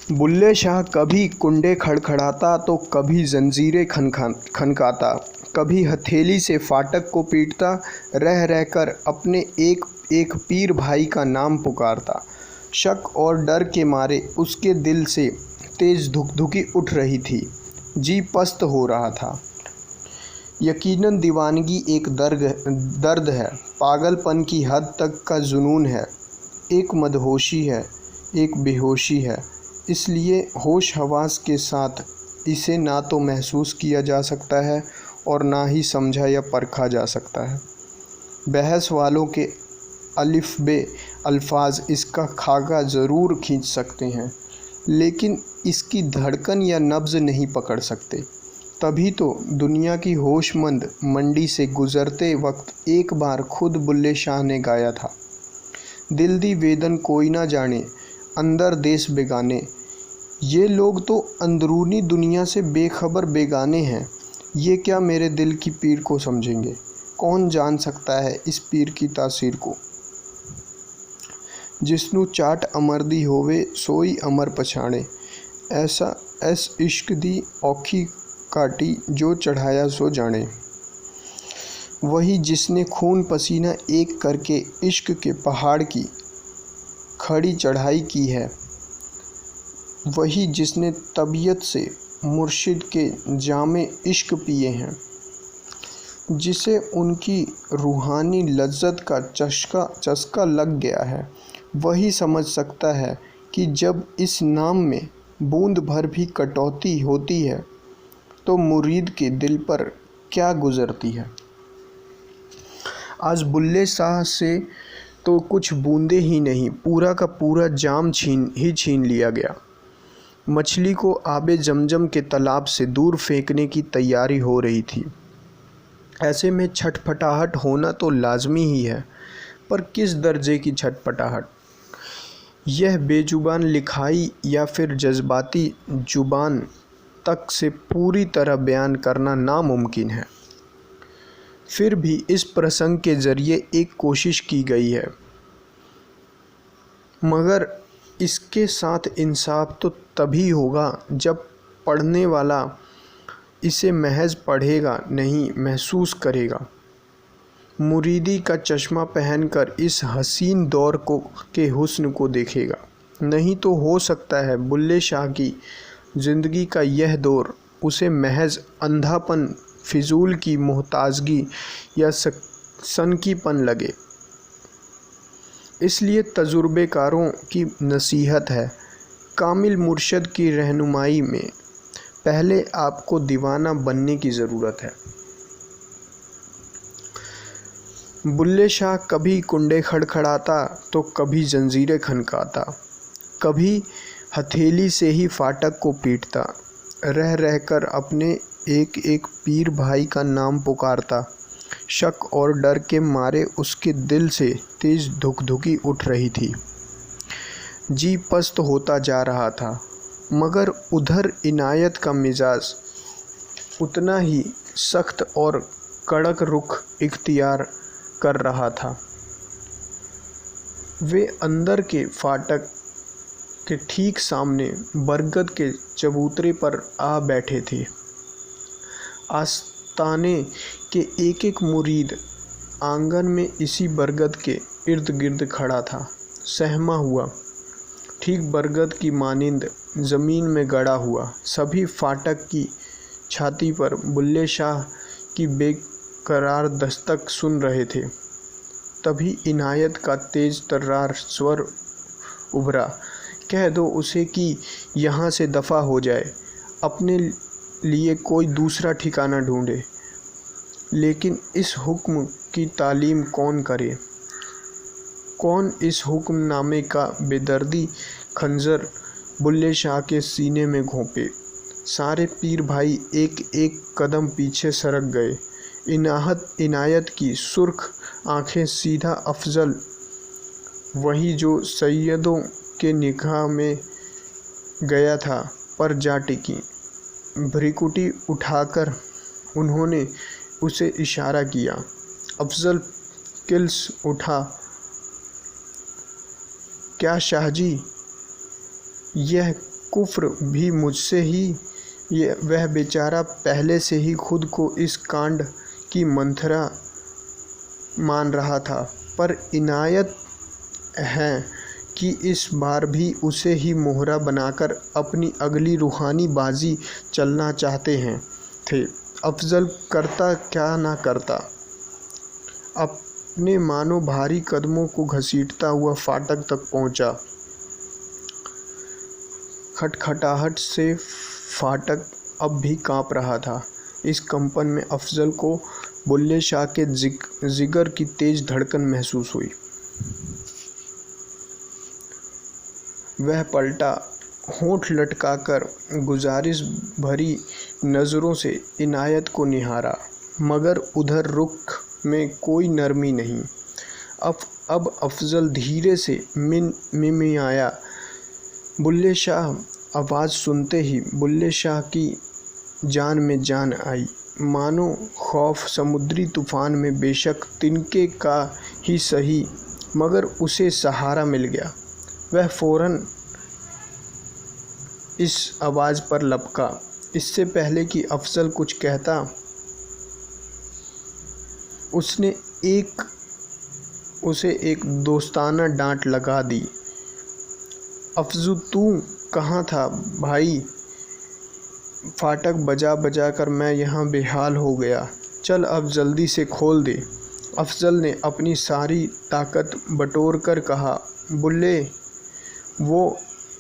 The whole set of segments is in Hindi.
बुल्ले शाह कभी कुंडे खड़खड़ाता तो कभी जंजीरें खनकाता, कभी हथेली से फाटक को पीटता, रह रहकर अपने एक एक पीर भाई का नाम पुकारता। शक और डर के मारे उसके दिल से तेज धुकधुकी उठ रही थी, जी पस्त हो रहा था। यकीनन दीवानगी एक दर्द है, पागलपन की हद तक का जुनून है, एक मदहोशी है, एक बेहोशी है। इसलिए होश हवास के साथ इसे ना तो महसूस किया जा सकता है और ना ही समझा या परखा जा सकता है। बहस वालों के अलिफ़बे अल्फाज इसका खाका ज़रूर खींच सकते हैं, लेकिन इसकी धड़कन या नब्ज़ नहीं पकड़ सकते। तभी तो दुनिया की होशमंद मंडी से गुज़रते वक्त एक बार खुद बुल्ले शाह ने गाया था, दिल दी वेदन कोई ना जाने, अंदर देश बेगाने। ये लोग तो अंदरूनी दुनिया से बेखबर बेगाने हैं, ये क्या मेरे दिल की पीर को समझेंगे। कौन जान सकता है इस पीर की तासीर को। जिसनू चाट अमरदी होवे सोई अमर पछाणे, ऐसा ऐस इश्क दी औखी काटी जो चढ़ाया सो जाने। वही जिसने खून पसीना एक करके इश्क के पहाड़ की खड़ी चढ़ाई की है, वही जिसने तबीयत से मुर्शिद के जामे इश्क पिए हैं, जिसे उनकी रूहानी लज्जत का चस्का लग गया है, वही समझ सकता है कि जब इस नाम में बूंद भर भी कटौती होती है तो मुरीद के दिल पर क्या गुजरती है। आज बुल्ले शाह से तो कुछ बूंदे ही नहीं, पूरा का पूरा जाम छीन लिया गया। मछली को आबे जमजम के तालाब से दूर फेंकने की तैयारी हो रही थी। ऐसे में छटपटाहट होना तो लाजमी ही है, पर किस दर्जे की छटपटाहट। यह बेजुबान लिखाई या फिर जज्बाती जुबान तक से पूरी तरह बयान करना नामुमकिन है। फिर भी इस प्रसंग के ज़रिए एक कोशिश की गई है, मगर इसके साथ इंसाफ तो तभी होगा जब पढ़ने वाला इसे महज पढ़ेगा नहीं, महसूस करेगा। मुरीदी का चश्मा पहनकर इस हसीन दौर के हुस्न को देखेगा। नहीं तो हो सकता है बुल्ले शाह की ज़िंदगी का यह दौर उसे महज अंधापन, फिजूल की मोहताजगी या सनकीपन लगे। इसलिए तजुर्बेकारों की नसीहत है, कामिल मुर्शद की रहनुमाई में पहले आपको दीवाना बनने की ज़रूरत है। बुल्ले शाह कभी कुंडे खड़खड़ाता तो कभी जंजीरें खनकाता, कभी हथेली से ही फाटक को पीटता, रह रहकर अपने एक एक पीर भाई का नाम पुकारता। शक और डर के मारे उसके दिल से तेज धुकधुकी उठ रही थी, जी पस्त होता जा रहा था। मगर उधर इनायत का मिजाज उतना ही सख्त और कड़क रुख इख्तियार कर रहा था। वे अंदर के फाटक के ठीक सामने बरगद के चबूतरे पर आ बैठे थे। आस्ताने के एक एक मुरीद आंगन में इसी बरगद के इर्द गिर्द खड़ा था, सहमा हुआ, ठीक बरगद की मानिंद ज़मीन में गड़ा हुआ। सभी फाटक की छाती पर बुल्ले शाह की बेकरार दस्तक सुन रहे थे। तभी इनायत का तेज तर्रार स्वर उभरा, कह दो उसे कि यहाँ से दफ़ा हो जाए, अपने लिए कोई दूसरा ठिकाना ढूंढे। लेकिन इस हुक्म की तालीम कौन करे, कौन इस हुक्मनामे का बेदर्दी खंजर बुल्ले शाह के सीने में घोंपे। सारे पीर भाई एक एक कदम पीछे सरक गए। इनायत की सुर्ख आंखें सीधा अफजल, वही जो सैयदों के निगाह में गया था, पर जा टिकी। भ्रिकुटी उठाकर उन्होंने उसे इशारा किया। अफजल किल्स उठा। क्या शाहजी, यह कुफ्र भी मुझसे ही। वह बेचारा पहले से ही खुद को इस कांड की मंथरा मान रहा था, पर इनायत है कि इस बार भी उसे ही मोहरा बनाकर अपनी अगली रूहानी बाजी चलना चाहते थे। अफजल करता क्या ना करता। अपने मानो भारी कदमों को घसीटता हुआ फाटक तक पहुंचा। खटखटाहट से फाटक अब भी कांप रहा था। इस कंपन में अफजल को बुल्ले शाह के जिगर की तेज धड़कन महसूस हुई। वह पलटा, होंठ लटकाकर गुजारिश भरी नज़रों से इनायत को निहारा, मगर उधर रुख में कोई नरमी नहीं। अब अफजल धीरे से मिमियाया। बुल्ले शाह। आवाज़ सुनते ही बुल्ले शाह की जान में जान आई। मानो खौफ समुद्री तूफान में बेशक तिनके का ही सही, मगर उसे सहारा मिल गया। वह फौरन इस आवाज़ पर लपका। इससे पहले कि अफजल कुछ कहता, उसने उसे एक दोस्ताना डांट लगा दी। अफजू, तू कहाँ था भाई? फाटक बजा बजा कर मैं यहाँ बेहाल हो गया। चल अब जल्दी से खोल दे। अफजल ने अपनी सारी ताकत बटोर कर कहा। बुल्ले, वो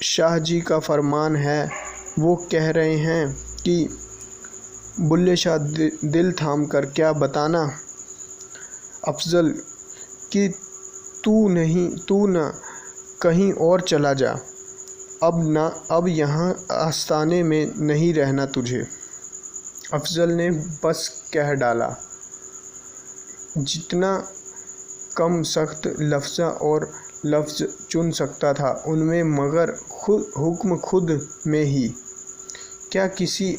शाह जी का फरमान है। वो कह रहे हैं कि बुल्ले शाह दिल थाम कर क्या बताना अफजल कि तू न कहीं और चला जा। अब यहाँ आस्ताने में नहीं रहना तुझे। अफजल ने बस कह डाला। जितना कम सख्त लफ्ज़ चुन सकता था उनमें, मगर हुक्म खुद में ही। क्या किसी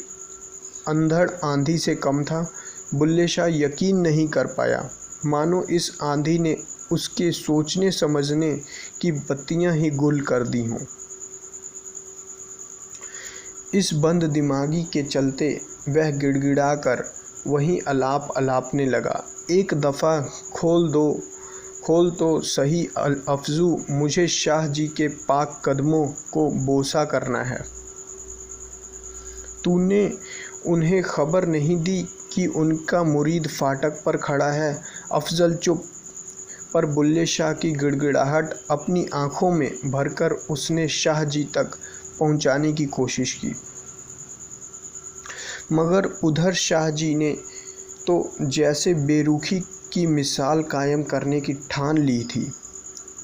अंधड़ आंधी से कम था? बुल्ले शाह यकीन नहीं कर पाया, मानो इस आंधी ने उसके सोचने समझने की बत्तियां ही गुल कर दी हों। इस बंद दिमागी के चलते वह गिड़गिड़ाकर वहीं अलापने लगा। एक दफ़ा खोल तो सही अफजू, मुझे शाह जी के पाक कदमों को बोसा करना है। तूने उन्हें खबर नहीं दी कि उनका मुरीद फाटक पर खड़ा है? अफजल चुप। पर बुल्ले शाह की गिड़गिड़ाहट अपनी आंखों में भरकर उसने शाह जी तक पहुंचाने की कोशिश की, मगर उधर शाह जी ने तो जैसे बेरुखी की मिसाल कायम करने की ठान ली थी,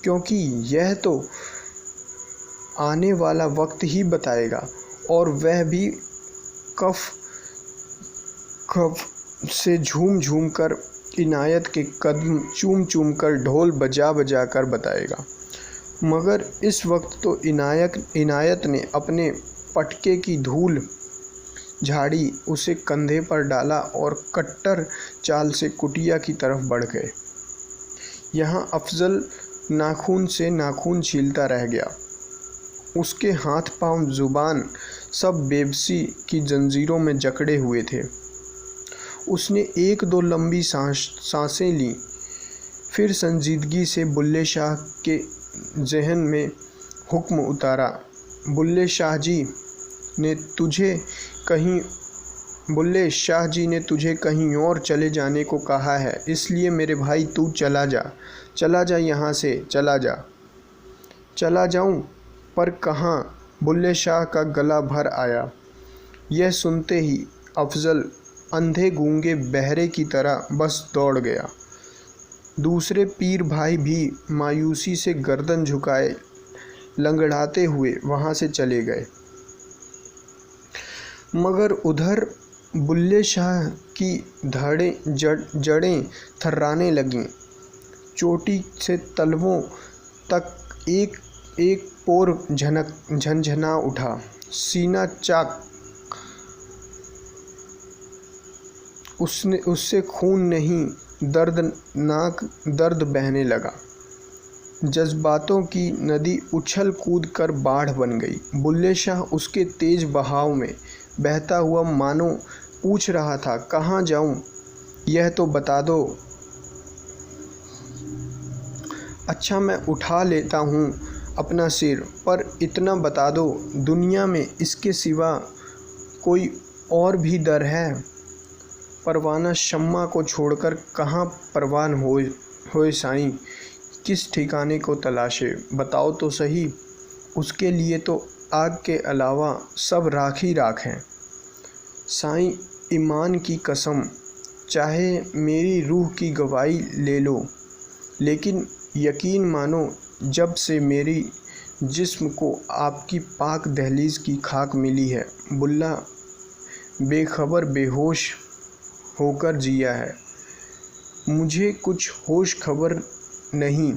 क्योंकि यह तो आने वाला वक्त ही बताएगा। और वह भी कफ से झूम कर इनायत के कदम चूम कर ढोल बजा कर बताएगा। मगर इस वक्त तो इनायत ने अपने पटके की धूल झाड़ी, उसे कंधे पर डाला और कट्टर चाल से कुटिया की तरफ बढ़ गए। यहाँ अफजल नाखून से नाखून छीलता रह गया। उसके हाथ पांव जुबान सब बेबसी की जंजीरों में जकड़े हुए थे। उसने एक दो लंबी सांसें लीं, फिर संजीदगी से बुल्ले शाह के जहन में हुक्म उतारा। बुल्ले शाह जी ने तुझे कहीं और चले जाने को कहा है, इसलिए मेरे भाई तू चला जा यहाँ से, चला जा। चला जाऊँ? पर कहाँ? बुल्ले शाह का गला भर आया। यह सुनते ही अफजल अंधे गूंगे बहरे की तरह बस दौड़ गया। दूसरे पीर भाई भी मायूसी से गर्दन झुकाए लंगड़ाते हुए वहाँ से चले गए, मगर उधर बुल्ले शाह की जड़ें थर्राने लगीं। चोटी से तलवों तक एक पोर झनझना उठा। सीना चाक। उससे खून नहीं, दर्दनाक दर्द बहने लगा। जज्बातों की नदी उछल कूद कर बाढ़ बन गई। बुल्ले शाह उसके तेज बहाव में बहता हुआ मानो पूछ रहा था, कहाँ जाऊं, यह तो बता दो। अच्छा, मैं उठा लेता हूँ अपना सिर, पर इतना बता दो, दुनिया में इसके सिवा कोई और भी दर है? परवाना शम्मा को छोड़कर कहाँ परवान होए साईं, किस ठिकाने को तलाशे, बताओ तो सही। उसके लिए तो आग के अलावा सब राख ही राख हैं। साईं, ईमान की कसम, चाहे मेरी रूह की गवाही ले लो, लेकिन यकीन मानो, जब से मेरी जिस्म को आपकी पाक दहलीज की खाक मिली है, बुल्ला बेखबर बेहोश होकर जिया है। मुझे कुछ होश खबर नहीं।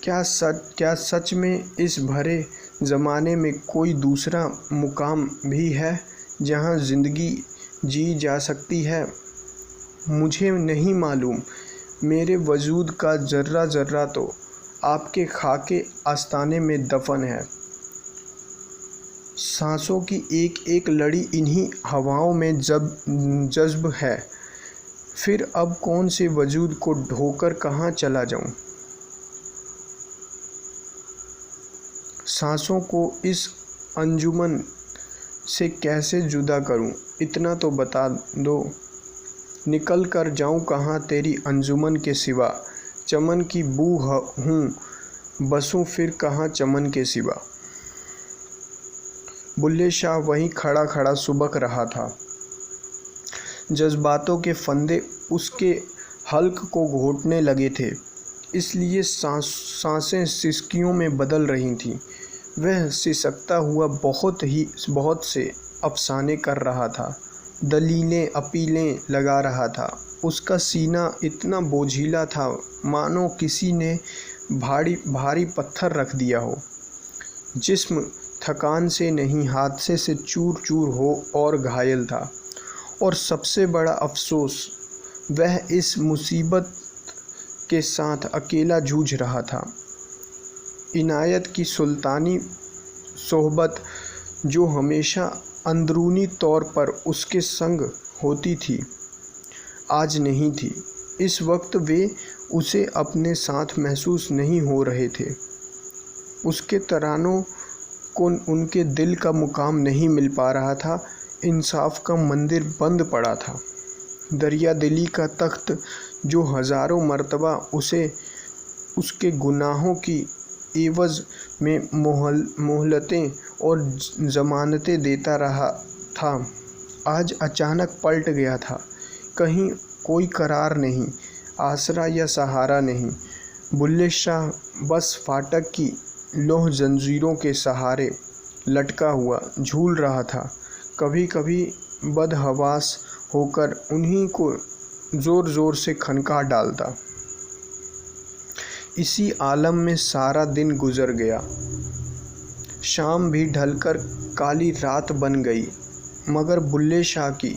क्या सच में इस भरे ज़माने में कोई दूसरा मुकाम भी है जहाँ ज़िंदगी जी जा सकती है? मुझे नहीं मालूम। मेरे वजूद का ज़र्रा ज़र्रा तो आपके खाके आस्ताने में दफन है। सांसों की एक एक लड़ी इन्हीं हवाओं में जज्ब है। फिर अब कौन से वजूद को ढोकर कहाँ चला जाऊं? सांसों को इस अंजुमन से कैसे जुदा करूं, इतना तो बता दो। निकल कर जाऊं कहाँ तेरी अंजुमन के सिवा? चमन की बू हूँ, बसूं फिर कहाँ चमन के सिवा? बुल्ले शाह वहीं खड़ा खड़ा सुबक रहा था। जज्बातों के फंदे उसके हल्क को घोटने लगे थे, इसलिए सांसें सिसकियों में बदल रही थीं। वह सिसकता हुआ बहुत से अफसाने कर रहा था, दलीलें अपीलें लगा रहा था। उसका सीना इतना बोझिला था मानो किसी ने भारी पत्थर रख दिया हो। जिस्म थकान से नहीं, हादसे से चूर चूर हो और घायल था। और सबसे बड़ा अफसोस, वह इस मुसीबत के साथ अकेला जूझ रहा था। इनायत की सुल्तानी सोहबत, जो हमेशा अंदरूनी तौर पर उसके संग होती थी, आज नहीं थी। इस वक्त वे उसे अपने साथ महसूस नहीं हो रहे थे। उसके तरानों को उनके दिल का मुकाम नहीं मिल पा रहा था। इंसाफ का मंदिर बंद पड़ा था। दरिया दिली का तख्त, जो हज़ारों मर्तबा उसे उसके गुनाहों की एवज़ में मोहलतें और ज़मानतें देता रहा था, आज अचानक पलट गया था। कहीं कोई करार नहीं, आसरा या सहारा नहीं। बुल्ले शाह बस फाटक की लौह जंजीरों के सहारे लटका हुआ झूल रहा था। कभी कभी बदहवास होकर उन्हीं को ज़ोर ज़ोर से खनका डालता। इसी आलम में सारा दिन गुजर गया। शाम भी ढलकर काली रात बन गई, मगर बुल्ले शाह की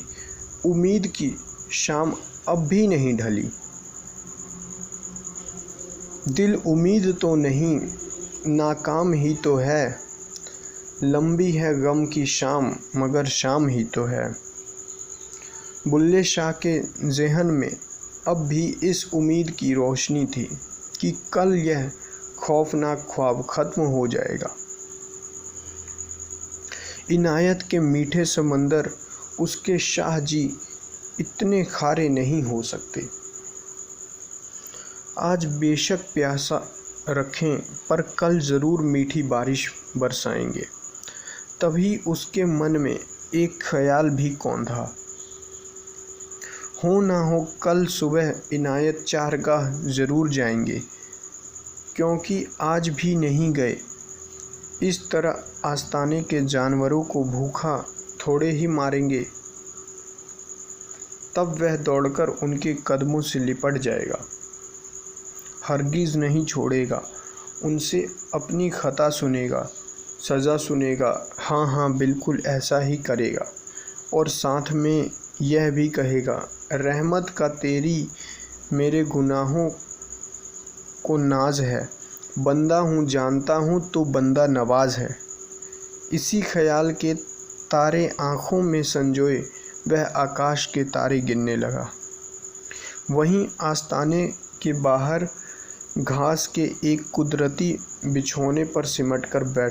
उम्मीद की शाम अब भी नहीं ढली। दिल उम्मीद तो नहीं, नाकाम ही तो है। लंबी है गम की शाम, मगर शाम ही तो है। बुल्ले शाह के ज़हन में अब भी इस उम्मीद की रोशनी थी कि कल यह खौफनाक ख्वाब ख़त्म हो जाएगा। इनायत के मीठे समंदर, उसके शाह जी इतने खारे नहीं हो सकते। आज बेशक प्यासा रखें, पर कल ज़रूर मीठी बारिश बरसाएंगे। तभी उसके मन में एक ख्याल भी कौंधा। हो ना हो कल सुबह इनायत चारगाह ज़रूर जाएंगे, क्योंकि आज भी नहीं गए। इस तरह आस्ताने के जानवरों को भूखा थोड़े ही मारेंगे। तब वह दौड़कर उनके कदमों से लिपट जाएगा, हरगिज़ नहीं छोड़ेगा। उनसे अपनी खता सुनेगा, सज़ा सुनेगा। हाँ हाँ, बिल्कुल ऐसा ही करेगा। और साथ में यह भी कहेगा, रहमत का तेरी मेरे गुनाहों को नाज है, बंदा हूँ जानता हूँ तो बंदा नवाज है। इसी ख्याल के तारे आँखों में संजोए वह आकाश के तारे गिनने लगा। वहीं आस्ताने के बाहर घास के एक कुदरती बिछौने पर सिमट कर बैठ